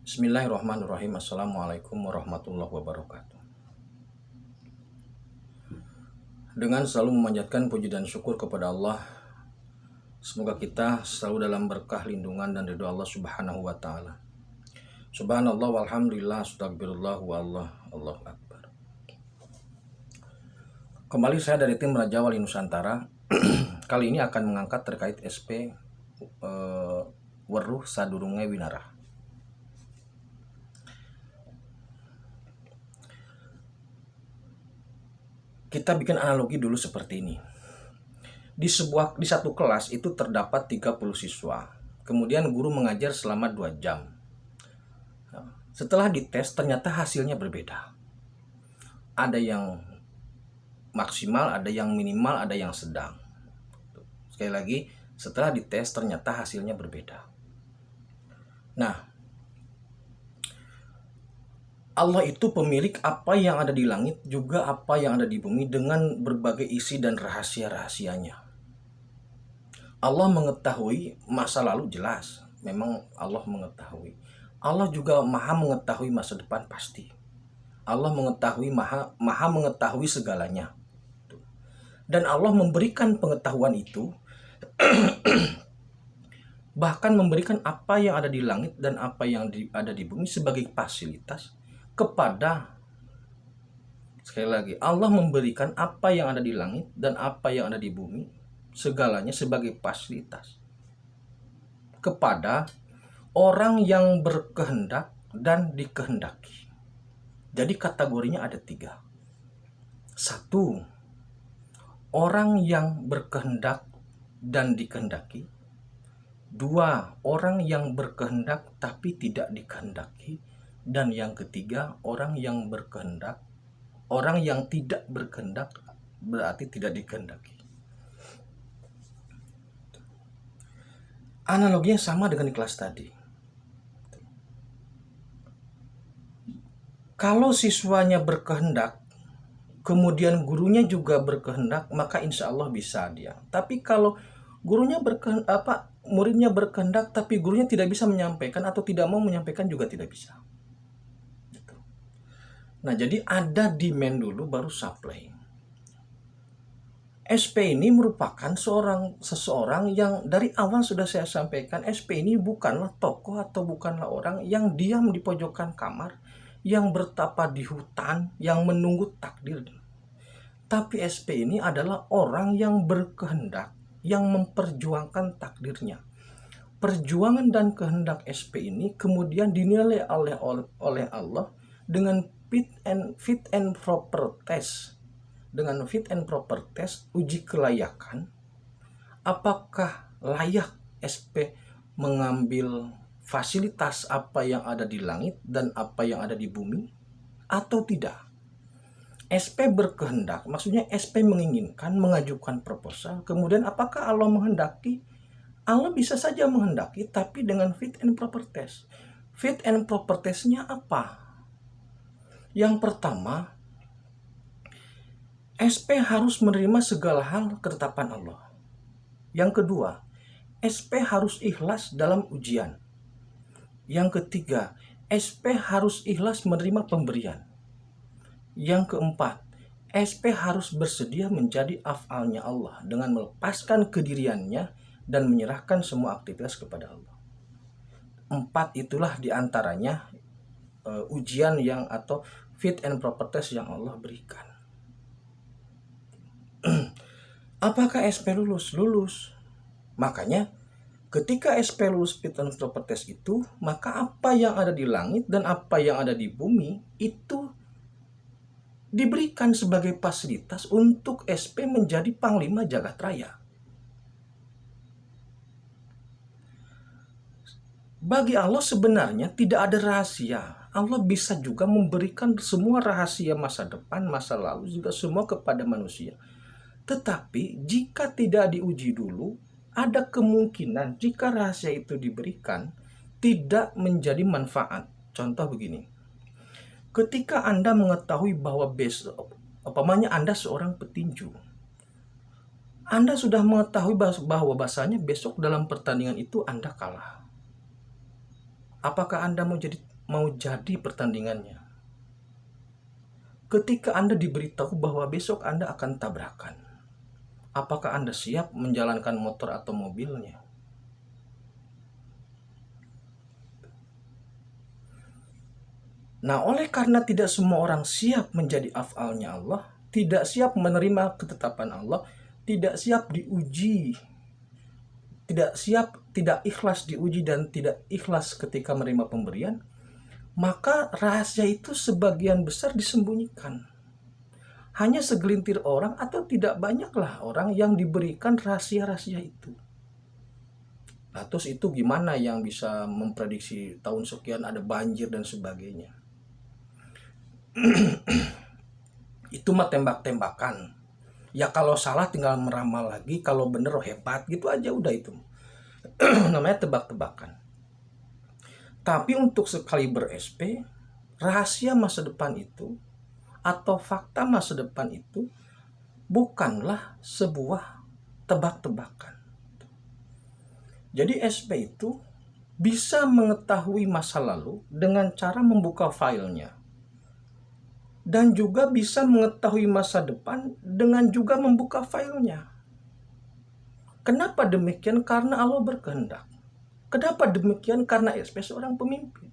Bismillahirrahmanirrahim. Assalamualaikum warahmatullahi wabarakatuh. Dengan selalu memanjatkan puji dan syukur kepada Allah, semoga kita selalu dalam berkah lindungan dan ridho Allah Subhanahu wa taala. Subhanallah walhamdulillah, astagfirullah wa Allahu akbar. Kembali saya dari tim Raja Wali Nusantara. Kali ini akan mengangkat terkait SP weruh sadurunge winarah. Kita bikin analogi dulu seperti ini. Di satu kelas itu terdapat 30 siswa. Kemudian guru mengajar selama 2 jam. Setelah dites ternyata hasilnya berbeda. Ada yang maksimal, ada yang minimal, ada yang sedang. Sekali lagi, setelah dites ternyata hasilnya berbeda. Nah, Allah itu pemilik apa yang ada di langit, juga apa yang ada di bumi dengan berbagai isi dan rahasia-rahasianya. Allah mengetahui masa lalu jelas, memang Allah mengetahui. Allah juga maha mengetahui masa depan pasti. Allah mengetahui maha mengetahui segalanya. Dan Allah memberikan pengetahuan itu, bahkan memberikan apa yang ada di langit dan apa yang ada di bumi sebagai fasilitas kepada, sekali lagi, Allah memberikan apa yang ada di langit dan apa yang ada di bumi segalanya sebagai fasilitas kepada orang yang berkehendak dan dikehendaki. Jadi kategorinya ada 3. 1, orang yang berkehendak dan dikehendaki. 2, orang yang berkehendak tapi tidak dikehendaki. Dan yang ketiga, orang yang berkehendak, orang yang tidak berkehendak berarti tidak dikehendaki. Analoginya sama dengan di kelas tadi. Kalau siswanya berkehendak, kemudian gurunya juga berkehendak, maka insya Allah bisa dia. Tapi kalau gurunya muridnya berkehendak tapi gurunya tidak bisa menyampaikan atau tidak mau menyampaikan juga tidak bisa. Nah, jadi ada demand dulu baru supply. SP ini merupakan seseorang yang dari awal sudah saya sampaikan, SP ini bukanlah tokoh atau bukanlah orang yang diam di pojokan kamar, yang bertapa di hutan, yang menunggu takdir. Tapi SP ini adalah orang yang berkehendak, yang memperjuangkan takdirnya. Perjuangan dan kehendak SP ini kemudian dinilai oleh Allah dengan fit and proper test. Dengan fit and proper test, uji kelayakan, apakah layak SP mengambil fasilitas apa yang ada di langit dan apa yang ada di bumi atau tidak. SP berkehendak, maksudnya SP menginginkan, mengajukan proposal, kemudian apakah Allah menghendaki? Allah bisa saja menghendaki, tapi dengan fit and proper test. Fit and proper testnya apa? Yang pertama, SP harus menerima segala hal ketetapan Allah. Yang kedua, SP harus ikhlas dalam ujian. Yang ketiga, SP harus ikhlas menerima pemberian. Yang keempat, SP harus bersedia menjadi af'alnya Allah dengan melepaskan kediriannya dan menyerahkan semua aktivitas kepada Allah. 4 itulah diantaranya ujian yang atau fit and proper test yang Allah berikan. Apakah SP lulus? Lulus. Makanya ketika SP lulus fit and proper test itu, maka apa yang ada di langit dan apa yang ada di bumi itu diberikan sebagai fasilitas untuk SP menjadi Panglima Jagat Raya. Bagi Allah sebenarnya tidak ada rahasia. Allah bisa juga memberikan semua rahasia masa depan, masa lalu, juga semua kepada manusia. Tetapi jika tidak diuji dulu, ada kemungkinan jika rahasia itu diberikan, tidak menjadi manfaat. Contoh begini. Ketika Anda mengetahui bahwa besok, Anda seorang petinju. Anda sudah mengetahui bahwa bahasanya besok dalam pertandingan itu Anda kalah. Apakah Anda mau jadi pertandingannya? Ketika Anda diberitahu bahwa besok Anda akan tabrakan, apakah Anda siap menjalankan motor atau mobilnya? Nah, oleh karena tidak semua orang siap menjadi af'alnya Allah, tidak siap menerima ketetapan Allah, tidak siap diuji, tidak ikhlas diuji dan tidak ikhlas ketika menerima pemberian, maka rahasia itu sebagian besar disembunyikan. Hanya segelintir orang atau tidak banyaklah orang yang diberikan rahasia-rahasia itu. Nah, terus itu gimana yang bisa memprediksi tahun sekian ada banjir dan sebagainya? Itu mah tembak-tembakan. Ya kalau salah tinggal meramal lagi, kalau bener hebat gitu aja udah itu. Namanya tebak-tebakan. Tapi untuk sekali ber-SP, rahasia masa depan itu atau fakta masa depan itu bukanlah sebuah tebak-tebakan. Jadi SP itu bisa mengetahui masa lalu dengan cara membuka filenya. Dan juga bisa mengetahui masa depan dengan juga membuka filenya. Kenapa demikian? Karena Allah berkehendak. Kenapa demikian? Karena SP seorang pemimpin.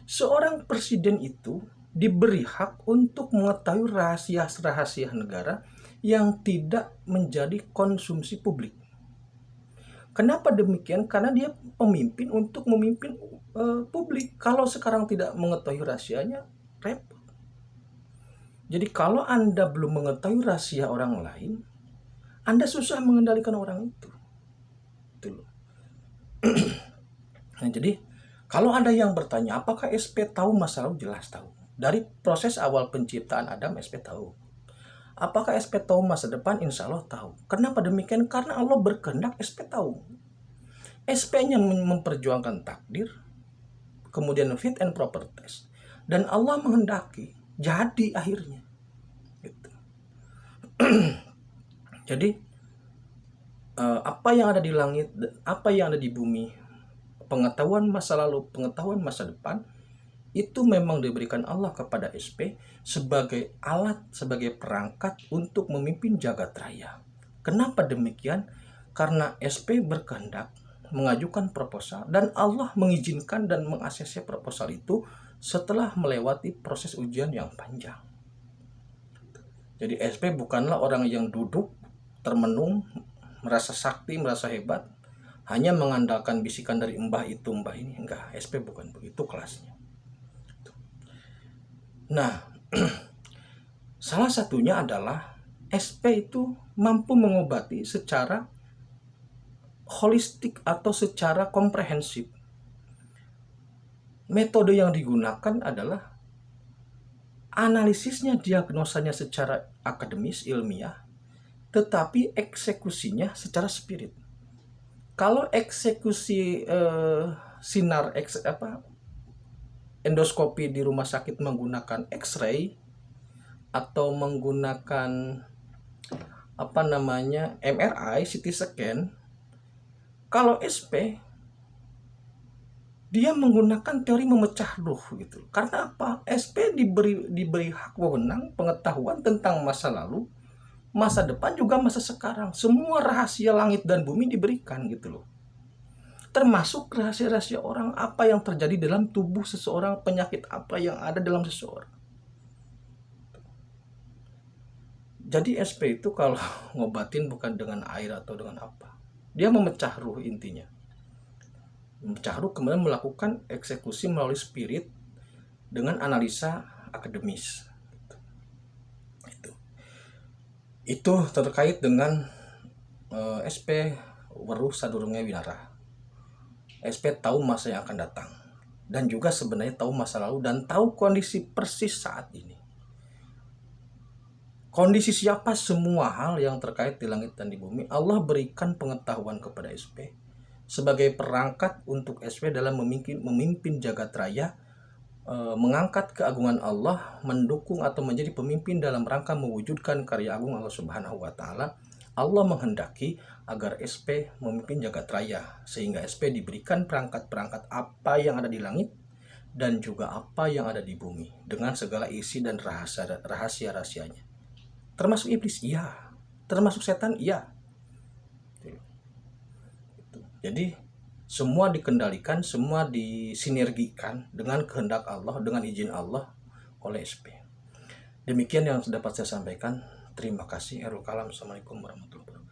Seorang presiden itu diberi hak untuk mengetahui rahasia-rahasia negara yang tidak menjadi konsumsi publik. Kenapa demikian? Karena dia pemimpin untuk memimpin publik. Kalau sekarang tidak mengetahui rahasianya, repot. Jadi kalau Anda belum mengetahui rahasia orang lain, Anda susah mengendalikan orang itu. Nah, jadi kalau ada yang bertanya, apakah SP tahu masa lalu? Jelas tahu. Dari proses awal penciptaan Adam, SP tahu. Apakah SP tahu masa depan? Insya Allah tahu. Kenapa demikian? Karena Allah berkehendak SP tahu. SP-nya memperjuangkan takdir, kemudian fit and proper test. Dan Allah menghendaki, jadi akhirnya. Gitu. Jadi, apa yang ada di langit, apa yang ada di bumi, pengetahuan masa lalu, pengetahuan masa depan, itu memang diberikan Allah kepada SP sebagai alat, sebagai perangkat untuk memimpin jagat raya. Kenapa demikian? Karena SP berkehendak mengajukan proposal dan Allah mengizinkan dan mengakses proposal itu setelah melewati proses ujian yang panjang. Jadi SP bukanlah orang yang duduk termenung, merasa sakti, merasa hebat, hanya mengandalkan bisikan dari mbah itu, mbah ini. Enggak, SP bukan begitu kelasnya. Nah, salah satunya adalah SP itu mampu mengobati secara holistik atau secara komprehensif. Metode yang digunakan adalah analisisnya, diagnosanya secara akademis, ilmiah, tetapi eksekusinya secara spirit. Kalau eksekusi endoskopi di rumah sakit menggunakan X-ray atau menggunakan MRI, CT scan, kalau SP dia menggunakan teori memecah ruh gitu. Karena apa? SP diberi hak wewenang pengetahuan tentang masa lalu, masa depan, juga masa sekarang. Semua rahasia langit dan bumi diberikan gitu loh. Termasuk rahasia-rahasia orang, apa yang terjadi dalam tubuh seseorang, penyakit apa yang ada dalam seseorang. Jadi SP itu kalau ngobatin bukan dengan air atau dengan apa. Dia memecah ruh intinya. Memecah ruh, kemudian melakukan eksekusi melalui spirit dengan analisa akademis. Itu terkait dengan SP weruh sadurunge winarah. SP tahu masa yang akan datang dan juga sebenarnya tahu masa lalu dan tahu kondisi persis saat ini. Kondisi siapa, semua hal yang terkait di langit dan di bumi, Allah berikan pengetahuan kepada SP sebagai perangkat untuk SP dalam memimpin jagat raya, mengangkat keagungan Allah, mendukung atau menjadi pemimpin dalam rangka mewujudkan karya agung Allah Subhanahu wa taala Allah menghendaki agar SP memimpin jagat raya, sehingga SP diberikan perangkat-perangkat apa yang ada di langit dan juga apa yang ada di bumi, dengan segala isi dan rahasia-rahasianya. Termasuk iblis, iya. Termasuk setan, iya. Jadi semua dikendalikan, semua disinergikan dengan kehendak Allah, dengan izin Allah oleh SP. Demikian yang dapat saya sampaikan. Terima kasih. Assalamualaikum warahmatullahi wabarakatuh.